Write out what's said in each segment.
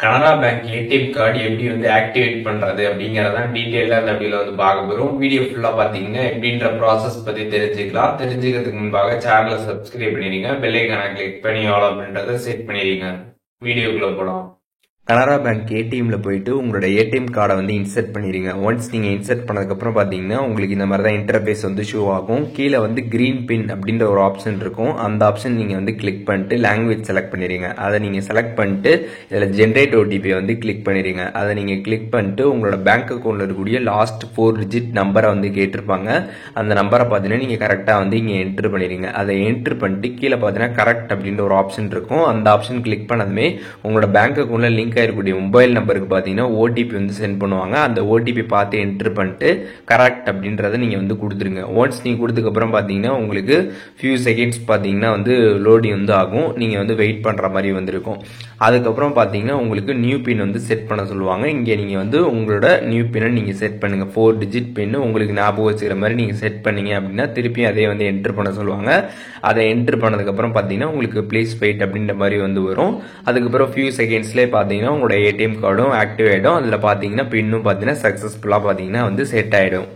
Canara bank ATM card எப்படி வந்து activate பண்றது அப்படிங்கறதான் டீடைலா இந்த வீடியோல வந்து பார்க்க போறோம். வீடியோ ஃபுல்லா பாத்தீங்கன்னா எப்படின்ற ப்ராசஸ் பத்தி தெரிஞ்சுக்கலாம். தெரிஞ்சுக்கிறதுக்கு முன்பாக சேனலை சப்ஸ்கிரைப் பண்ணிடுங்க, பெல் ஐகானை கிளிக் பண்ணி ஆல் அப்படின்றத செட் பண்ணிடுங்க. வீடியோக்குள்ள போலாம். கனரா பேங்க் ஏடிஎம்ல போயிட்டு உங்களோட ஏடிஎம் கார்டை வந்து இன்சர்ட் பண்ணிடுங்க. ஒன்ஸ் நீங்க இன்சர்ட் பண்ணதுக்கப்புறம் பாத்தீங்கன்னா உங்களுக்கு இந்த மாதிரி தான் இன்டர்ஃபேஸ் வந்து ஷோ ஆகும். கீழே வந்து கிரீன் பின் அப்படின்ற ஒரு ஆப்ஷன் இருக்கும். அந்த ஆப்ஷன் நீங்க வந்து கிளிக் பண்ணிட்டு லாங்குவேஜ் செலக்ட் பண்ணிடுங்க. அதை நீங்க செலக்ட் பண்ணிட்டு இதில் ஜென்ரேட் ஓடிபி வந்து கிளிக் பண்ணிடுங்க. அதை நீங்க கிளிக் பண்ணிட்டு உங்களோட பேங்க் அக்கௌண்ட்ல இருக்கக்கூடிய லாஸ்ட் 4 டிஜிட் நம்பரை வந்து கேட்டிருப்பாங்க. அந்த நம்பரை பார்த்தீங்கன்னா நீங்க கரெக்டா வந்து இங்க என்டர் பண்ணிடுங்க. அதை என்டர் பண்ணிட்டு கீழே பார்த்தீங்கன்னா கரெக்ட் அப்படின்ற ஒரு ஆப்ஷன் இருக்கும். அந்த ஆப்ஷன் கிளிக் பண்ணதுமே உங்களோட பேங்க் அக்கௌண்ட்ல லிங்க் இருக்கக்கூடிய மொபைல் நம்பருக்கு பாத்தீங்கன்னா ஓடிபி வந்து சென்ட் பண்ணுவாங்க. அந்த ஓடிபி பார்த்து என்டர் பண்ணிட்டு கரெக்ட் அப்படின்றத நீங்க வந்து கொடுத்துருங்க. ஒன்ஸ் நீங்க கொடுத்ததுக்கு அப்புறம் பாத்தீங்கன்னா உங்களுக்கு ஃபியூ செகண்ட்ஸ் பாத்தீங்கன்னா வந்து லோடிங் வந்து ஆகும். நீங்க வந்து வெயிட் பண்ற மாதிரி வந்திருக்கும். அதுக்கப்புறம் பாத்தீங்கன்னா உங்களுக்கு நியூ பின் வந்து செட் பண்ண சொல்லுவாங்க. இங்க நீங்க வந்து உங்களோட நியூ பின்னை நீங்க செட் பண்ணுங்க. 4 டிஜிட் பின் உங்களுக்கு ஞாபகம் வச்சுக்கிற மாதிரி நீங்க செட் பண்ணீங்க அப்படின்னா திருப்பி அதே வந்து என்டர் பண்ண சொல்லுவாங்க. அதை என்டர் பண்ணதுக்கு அப்புறம் பாத்தீங்கன்னா உங்களுக்கு ப்ளீஸ் வெயிட் அப்படின்ற மாதிரி வந்து வரும். அதுக்கப்புறம் ஃபியூ செகண்ட்ஸ்லேயே பாத்தீங்கன்னா உங்களோட ஏடிஎம் கார்டும் ஆக்டிவ் ஆயிடும். அதுல பாத்தீங்கன்னா பின்னும் பாத்தீங்கன்னா சக்சஸ்ஃபுல்லா பாத்தீங்கன்னா வந்து செட் ஆயிடும்.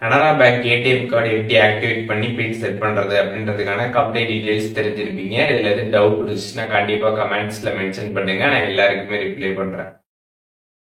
கனரா பேங்க் ஏடிஎம் கார்டு எப்படி ஆக்டிவேட் பண்ணி பின் செட் பண்றது அப்படின்றதுக்கான கம்ப்ளீட் டீடைல்ஸ் தெரிஞ்சிருப்பீங்க. இதுல எது டவுட் இருந்துச்சுன்னா கண்டிப்பா கமெண்ட்ஸ்ல மென்ஷன் பண்ணுங்க, நான் எல்லாருக்குமே ரிப்ளை பண்றேன்.